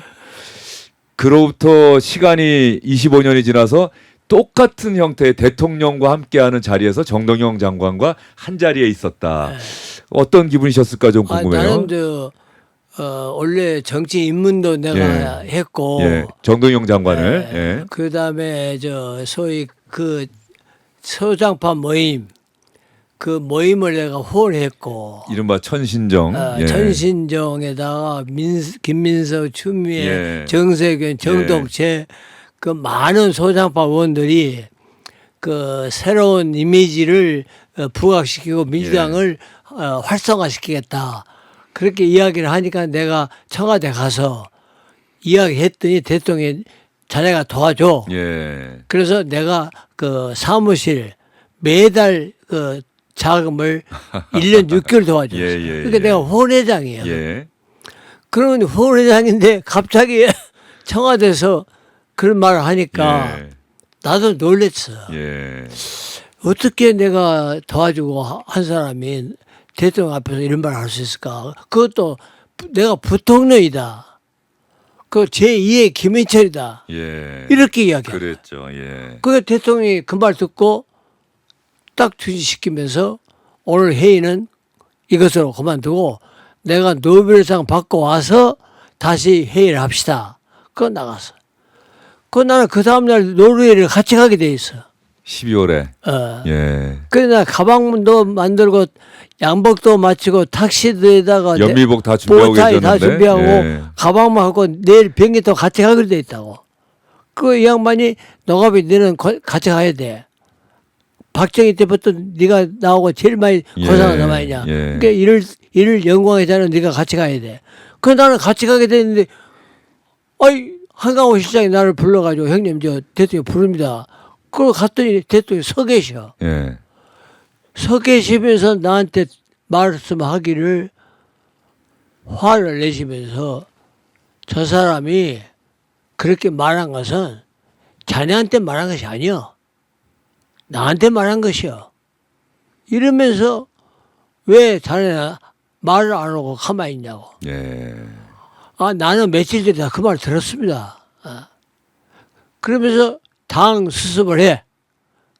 그로부터 시간이 25년이 지나서 똑같은 형태의 대통령과 함께하는 자리에서 정동영 장관과 한 자리에 있었다. 어떤 기분이셨을까 좀 궁금해요. 나는 원래 정치 입문도 내가 했고, 예, 정동영 장관을. 그 다음에 소위 그 소장파 모임, 그 모임을 내가 후원했고, 이른바 천신정. 천신정에다가 김민석, 추미애, 예. 정세균, 정동채 그 많은 소장파 의원들이 그 새로운 이미지를 부각시키고 민주당을 활성화시키겠다. 그렇게 이야기를 하니까 내가 청와대 가서 이야기했더니 대통령이 자네가 도와줘. 예. 그래서 내가 그 사무실 매달 그 자금을 1년 6개월 도와줬어요. 그러니까 내가 후원회장이에요. 예. 그러면 후원회장인데 갑자기 청와대에서 그런 말을 하니까 나도 놀랬어. 예. 어떻게 내가 도와주고 한 사람이 대통령 앞에서 이런 말을 할 수 있을까? 그것도 내가 부통령이다. 그 제2의 김인철이다. 예. 이렇게 이야기해요. 그랬죠. 예. 그 대통령이 그 말 듣고 딱 중지시키면서 오늘 회의는 이것으로 그만두고 내가 노벨상 받고 와서 다시 회의를 합시다. 그거 나갔어. 나는 그 다음날 노르웨이를 같이 가게 돼 있어. 12월에. 예. 그래서 나 가방도 만들고 양복도 마치고 탁시드에다가 연미복 다 준비하고 보타이 계셨는데. 다 준비하고 가방만 하고 내일 비행기 또 같이 가기로 돼 있다고. 그 이 양반이 노갑이 너는 같이 가야 돼. 박정희 때부터 네가 나오고 제일 많이 고생한 사람이냐. 그러니까 이를 영광이잖아. 네가 같이 가야 돼. 그 나는 같이 가게 됐는데 아이 한강호 실장이 나를 불러가지고 형님 저 대통령 부릅니다. 그걸 갔더니 대통령이 서 계셔. 예. 서 계시면서 나한테 말씀하기를 화를 내시면서 저 사람이 그렇게 말한 것은 자네한테 말한 것이 아니여. 나한테 말한 것이여. 이러면서 왜 자네가 말을 안 하고 가만히 있냐고. 예. 나는 며칠 전에 그 말 들었습니다. 그러면서 당 수습을 해.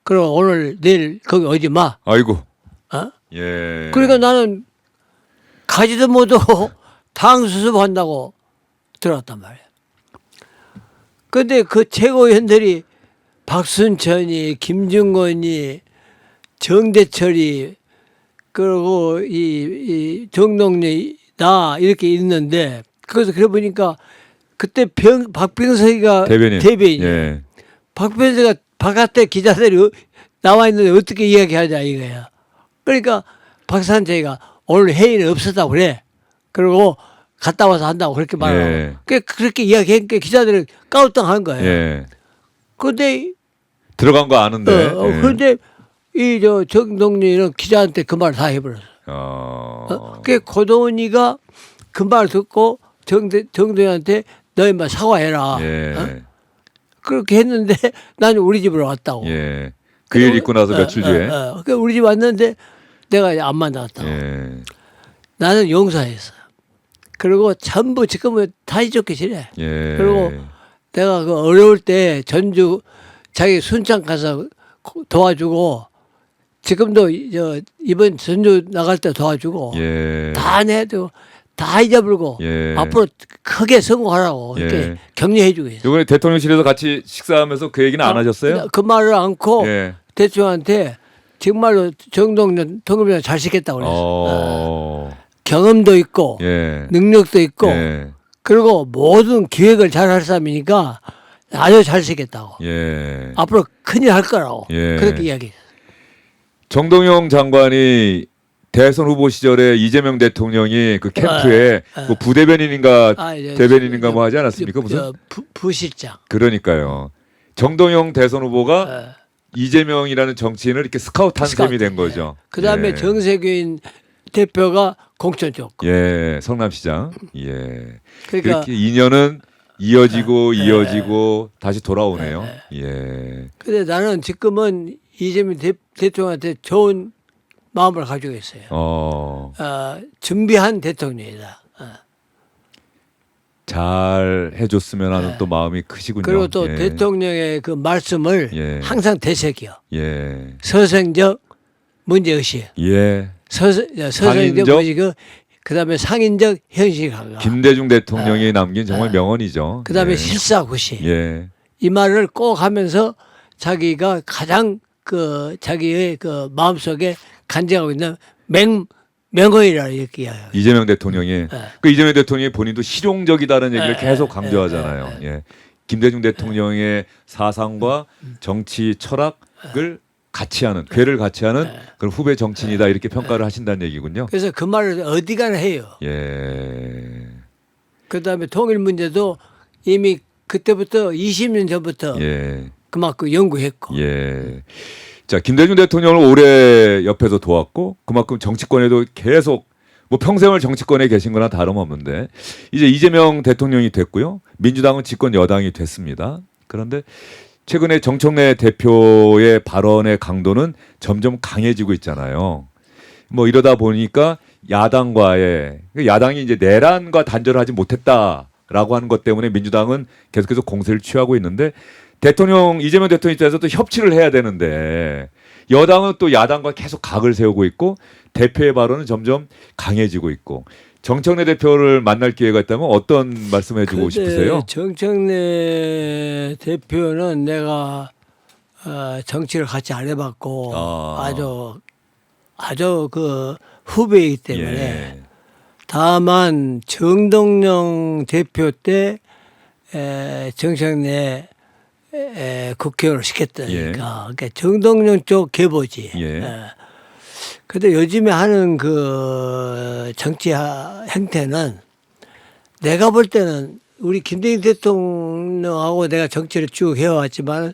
그럼 오늘 내일 거기 오지 마. 아이고. 어? 예. 그러니까 나는 가지도 못하고 당 수습한다고 들었단 말이야. 근데 그 최고위원들이 박순천이, 김중건이, 정대철이, 그리고 이 정동래 나 이렇게 있는데 그래서 그래 보니까 그때 박병석이가 대변인. 예. 박병석이가 바깥에 기자들이 나와 있는데 어떻게 이야기하자 이거야. 그러니까 박산재가 오늘 회의는 없었다고 그래. 그리고 갔다 와서 한다고 그렇게 말하고. 예. 그렇게 이야기하니까 기자들은 까우뚱한 거예요. 예. 그런데 들어간 거 아는데. 예. 그런데 이 저 정동윤은 기자한테 그 말 다 해버렸어. 그 고도원이가 그 말 듣고 정동윤한테 너 인마 사과해라. 예. 그렇게 했는데 나는 우리 집으로 왔다고. 예. 그 일 있고 나서 며칠 뒤에. 그 우리 집 왔는데 내가 안 만났다고. 예. 나는 용서했어. 그리고 전부 지금은 다 잊었기 싫어. 예. 그리고 내가 그 어려울 때 전주 자기 순창 가서 도와주고 지금도 이번 전주 나갈 때 도와주고 예. 다 내도 다 잊어버리고 예. 앞으로 크게 성공하라고 이렇게 예. 격려해주고 있어. 이번에 대통령실에서 같이 식사하면서 그 얘기는 안 하셨어요? 그 말을 않고 예. 대통령한테 정말로 정동영 통일부장 잘 시켰다고 그랬어. 어. 경험도 있고 예. 능력도 있고 예. 그리고 모든 기획을 잘 할 사람이니까 아주 잘 시켰다고. 예. 앞으로 큰일 할 거라고. 예. 그렇게 이야기했어. 정동영 장관이 대선 후보 시절에 이재명 대통령이 그 캠프에 뭐 부대변인인가 대변인인가 뭐 하지 않았습니까? 무슨? 부실장. 그러니까요. 정동영 대선 후보가 이재명이라는 정치인을 이렇게 스카우트한 셈이 된 거죠. 그다음에 예. 정세균 대표가 공천 줬고. 예, 성남시장. 예. 그러니까 그렇게 인연은 이어지고 다시 돌아오네요. 예. 근데 나는 지금은 이재명 대통령한테 좋은 마음을 가지고 있어요. 준비한 대통령이다. 잘 해줬으면 하는 또 마음이 크시군요. 그리고 또 예. 대통령의 그 말씀을 예. 항상 되새겨. 예. 서생적 문제의식. 예. 서생적 상인적? 문제의식. 그다음에 상인적 현실감각. 김대중 대통령이 남긴 정말 명언이죠. 그다음에 예. 실사구시. 예. 이 말을 꼭 하면서 자기가 가장 그 자기의 그 마음속에 간직하고 있는 명언이라 이렇게 이야기해요. 이재명 대통령이 그 이재명 대통령이 본인도 실용적이다는 얘기를 계속 강조하잖아요. 예. 김대중 대통령의 사상과 정치 철학을 같이 하는 궤를 같이 하는 그런 후배 정치인이다 이렇게 평가를 하신다는 얘기군요. 그래서 그 말을 어디 가나 해요. 예. 그다음에 통일 문제도 이미 그때부터 20년 전부터 예. 그만큼 연구했고. 예. 자, 김대중 대통령을 오래 옆에서 도왔고 그만큼 정치권에도 계속 뭐 평생을 정치권에 계신 거나 다름없는데 이제 이재명 대통령이 됐고요. 민주당은 집권 여당이 됐습니다. 그런데 최근에 정청래 대표의 발언의 강도는 점점 강해지고 있잖아요. 뭐 이러다 보니까 야당이 이제 내란과 단절하지 못했다라고 하는 것 때문에 민주당은 계속해서 공세를 취하고 있는데 이재명 대통령 입장에서 또 협치를 해야 되는데 여당은 또 야당과 계속 각을 세우고 있고 대표의 발언은 점점 강해지고 있고 정청래 대표를 만날 기회가 있다면 어떤 말씀해 주고 싶으세요? 정청래 대표는 내가 정치를 같이 안 해봤고 아주 그 후배이기 때문에 예. 다만 정동영 대표 때 정청래 국회의원을 시켰다니까. 예. 그러니까 정동영 쪽 계보지. 예. 근데 요즘에 하는 그 정치 행태는 내가 볼 때는 우리 김대중 대통령하고 내가 정치를 쭉 해왔지만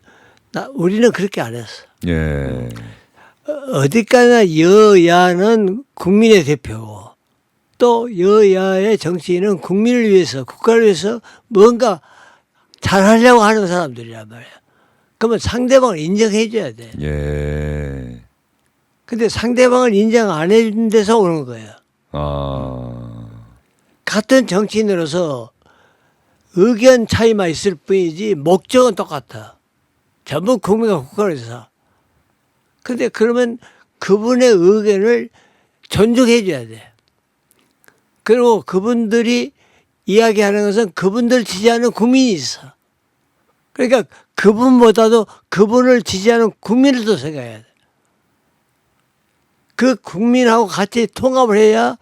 우리는 그렇게 안 했어. 예. 어디까지나 여야는 국민의 대표고 또 여야의 정치인은 국민을 위해서 국가를 위해서 뭔가 잘하려고 하는 사람들이란 말이야. 그러면 상대방을 인정해 줘야 돼. 예. 근데 상대방을 인정 안 해준 데서 오는 거예요. 같은 정치인으로서 의견 차이만 있을 뿐이지 목적은 똑같아. 전부 국민과 국가를 위해서. 근데 그러면 그분의 의견을 존중해 줘야 돼. 그리고 그분들이 이야기하는 것은 그분들 지지하는 국민이 있어. 그러니까 그분보다도 그분을 지지하는 국민을 더 생각해야 돼. 그 국민하고 같이 통합을 해야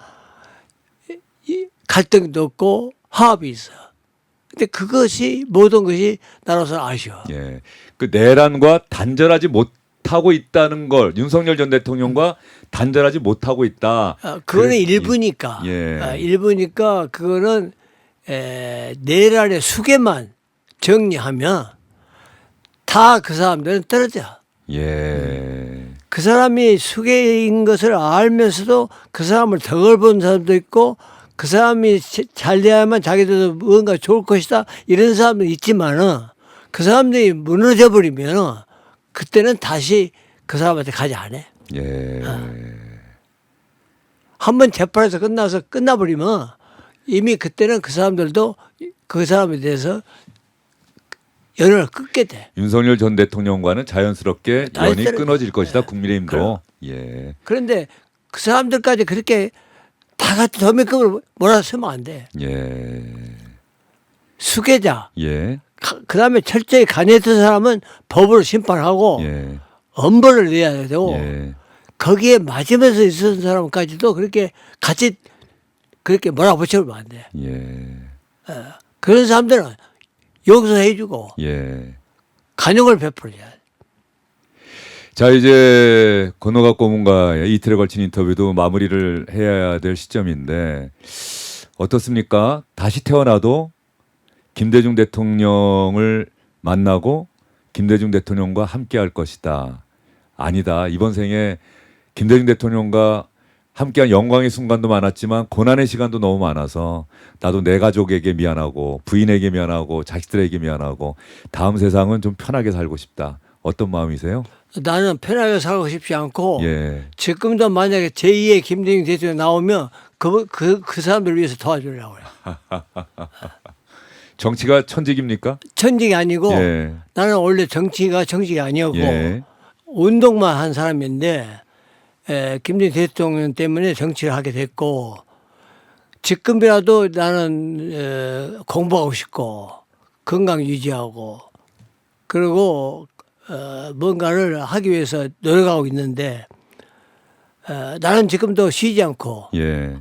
갈등도 없고 화합이 있어. 근데 그것이 모든 것이 나로서는 아쉬워. 예. 그 내란과 단절하지 못하고 있다는 걸 윤석열 전 대통령과 단절하지 못하고 있다. 그거는 그- 일부니까. 예. 일부니까 그거는 내란의 수개만 정리하면 다 그 사람들은 떨어져. 예. 그 사람이 수개인 것을 알면서도 그 사람을 덕을 본 사람도 있고 그 사람이 잘 돼야만 자기들도 뭔가 좋을 것이다 이런 사람도 있지만은 그 사람들이 무너져 버리면 그때는 다시 그 사람한테 가지 않아. 예. 한번 재판에서 끝나버리면 이미 그때는 그 사람들도 그 사람에 대해서 연을 끊게 돼. 윤석열 전 대통령과는 자연스럽게 다시 연이 떨어져. 끊어질 것이다. 예. 국민의힘도. 예. 그런데 그 사람들까지 그렇게 다 같이 도매금을 몰아서면 안 돼. 예. 수계자. 예. 그 다음에 철저히 간여했던 사람은 법으로 심판하고 예. 엄벌을 내야 되고 예. 거기에 맞으면서 있었던 사람까지도 그렇게 같이 그렇게 몰아붙여면 안 돼. 예. 그런 사람들은 용서해주고 예. 간용을 베풀어야 돼. 자, 이제 권오갑 고문과의 이틀에 걸친 인터뷰도 마무리를 해야 될 시점인데 어떻습니까? 다시 태어나도 김대중 대통령을 만나고 김대중 대통령과 함께 할 것이다. 아니다. 이번 생에 김대중 대통령과 함께한 영광의 순간도 많았지만 고난의 시간도 너무 많아서 나도 내 가족에게 미안하고 부인에게 미안하고 자식들에게 미안하고 다음 세상은 좀 편하게 살고 싶다. 어떤 마음이세요? 나는 편하게 살고 싶지 않고 예. 지금도 만약에 제2의 김대중 대통령이 나오면 그 사람들을 위해서 도와주려고요. 정치가 천직입니까? 천직이 아니고 예. 나는 원래 정치가 아니었고 예. 운동만 한 사람인데 김대중 대통령 때문에 정치를 하게 됐고 지금이라도 나는 공부하고 싶고 건강 유지하고 그리고 뭔가를 하기 위해서 노력하고 있는데 나는 지금도 쉬지 않고 예.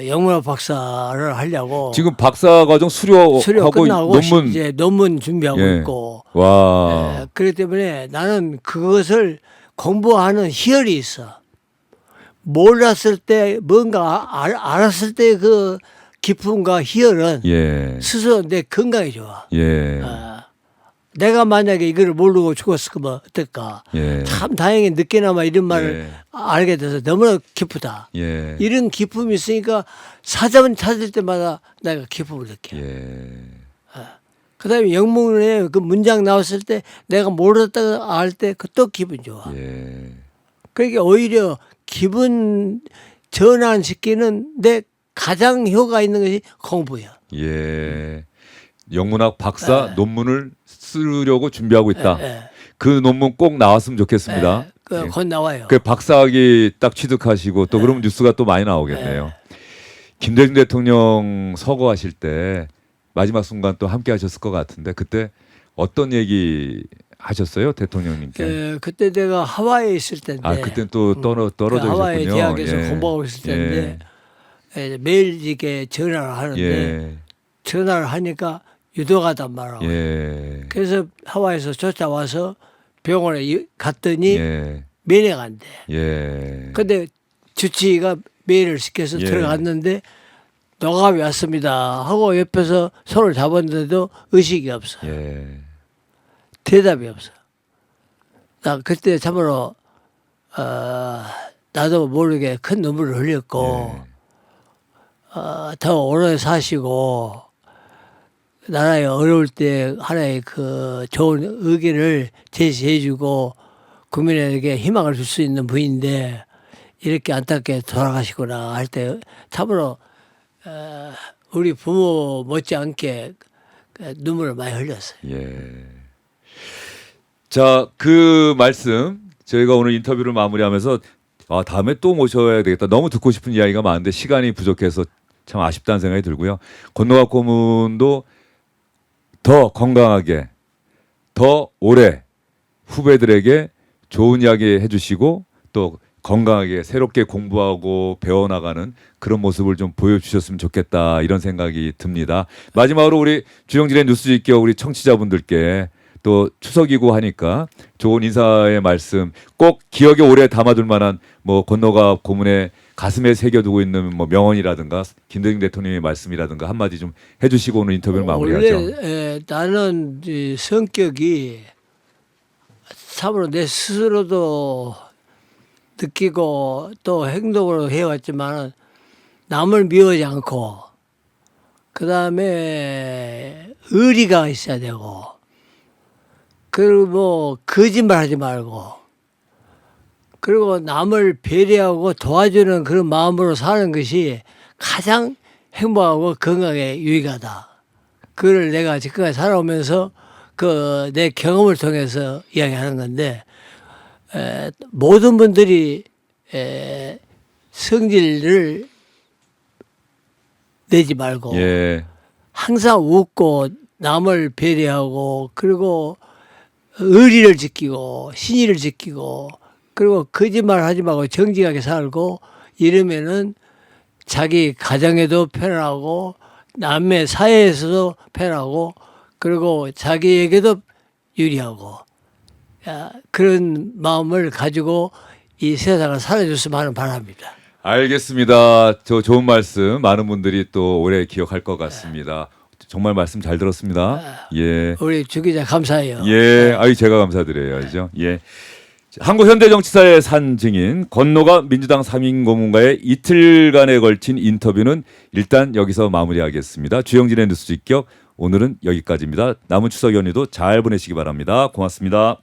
영문학 박사를 하려고 지금 박사 과정 수료 수료하고 끝나고 논문 이제 논문 준비하고 예. 있고 와. 그렇기 때문에 나는 그것을 공부하는 희열이 있어. 몰랐을 때 뭔가 알았을 때 그 기쁨과 희열은 예. 스스로 내 건강에 좋아. 예. 내가 만약에 이거를 모르고 죽었으면 어떨까. 예. 참 다행히 늦게나마 이런 말을 예. 알게 돼서 너무나 기쁘다. 예. 이런 기쁨이 있으니까 사자만 찾을 때마다 내가 기쁨을 느껴. 예. 그다음에 영문에 그 문장 나왔을 때 내가 모르다가 알 때 그것도 기분 좋아. 예. 그러니까 오히려 기분 전환시키는 데 가장 효과 있는 것이 공부야. 예. 영문학 박사 논문을 쓰려고 준비하고 있다. 예. 그 논문 꼭 나왔으면 좋겠습니다. 예. 곧 나와요. 그 박사학위 딱 취득하시고 또 그러면 뉴스가 또 많이 나오겠네요. 김대중 대통령 서거하실 때 마지막 순간 또 함께 하셨을 것 같은데 그때 어떤 얘기 하셨어요? 대통령님께. 그때 내가 하와이에 있을 때인데. 아, 그때 또 떨어져 그 하와이 계셨군요. 대학에서 예. 공부하고 있을 때인데 매일 이렇게 전화를 하는데 예. 전화를 하니까 유도가단 말하고. 예. 그래서 하와이에서 쫓아와서 병원에 갔더니 예. 면회가 안 돼. 예. 근데 주치의가 메일을 시켜서 예. 들어갔는데 노갑이 왔습니다 하고 옆에서 손을 잡았는데도 의식이 없어. 예. 대답이 없어. 나 그때 참으로 나도 모르게 큰 눈물을 흘렸고 더 오래 사시고 나라에 어려울 때 하나의 그 좋은 의견을 제시해주고 국민에게 희망을 줄 수 있는 분인데 이렇게 안타깝게 돌아가시구나 할 때 참으로 우리 부모 못지않게 눈물을 많이 흘렸어요. 예. 자, 그 말씀 저희가 오늘 인터뷰를 마무리하면서 다음에 또 모셔야 되겠다. 너무 듣고 싶은 이야기가 많은데 시간이 부족해서 참 아쉽다는 생각이 들고요. 권노갑 고문도 더 건강하게 더 오래 후배들에게 좋은 이야기 해주시고 또 건강하게 새롭게 공부하고 배워나가는 그런 모습을 좀 보여주셨으면 좋겠다 이런 생각이 듭니다. 마지막으로 우리 주영진의 뉴스지켜 우리 청취자분들께 또 추석이고 하니까 좋은 인사의 말씀 꼭 기억에 오래 담아둘 만한 뭐 건너가 고문에 가슴에 새겨두고 있는 뭐 명언이라든가 김대중 대통령의 말씀이라든가 한마디 좀 해주시고 오늘 인터뷰를 마무리하죠. 원래 나는 이 성격이 참으로 내 스스로도 느끼고 또 행동으로 해왔지만 남을 미워하지 않고 그다음에 의리가 있어야 되고 그리고 뭐 거짓말하지 말고 그리고 남을 배려하고 도와주는 그런 마음으로 사는 것이 가장 행복하고 건강에 유익하다. 그걸 내가 지금까지 살아오면서 그 내 경험을 통해서 이야기하는 건데 모든 분들이 성질을 내지 말고 예. 항상 웃고 남을 배려하고 그리고 의리를 지키고 신의를 지키고 그리고 거짓말 하지 말고 정직하게 살고 이러면은 자기 가정에도 편하고 남의 사회에서도 편하고 그리고 자기에게도 유리하고 그런 마음을 가지고 이 세상을 살아줬으면 하는 바람입니다. 알겠습니다. 저 좋은 말씀 많은 분들이 또 오래 기억할 것 같습니다. 정말 말씀 잘 들었습니다. 예. 우리 주 기자 감사해요. 예. 아유 제가 감사드려야죠. 예. 한국 현대 정치사의 산 증인 권노가 민주당 상임 고문과의 이틀간에 걸친 인터뷰는 일단 여기서 마무리하겠습니다. 주영진의 뉴스 직격 오늘은 여기까지입니다. 남은 추석 연휴도 잘 보내시기 바랍니다. 고맙습니다.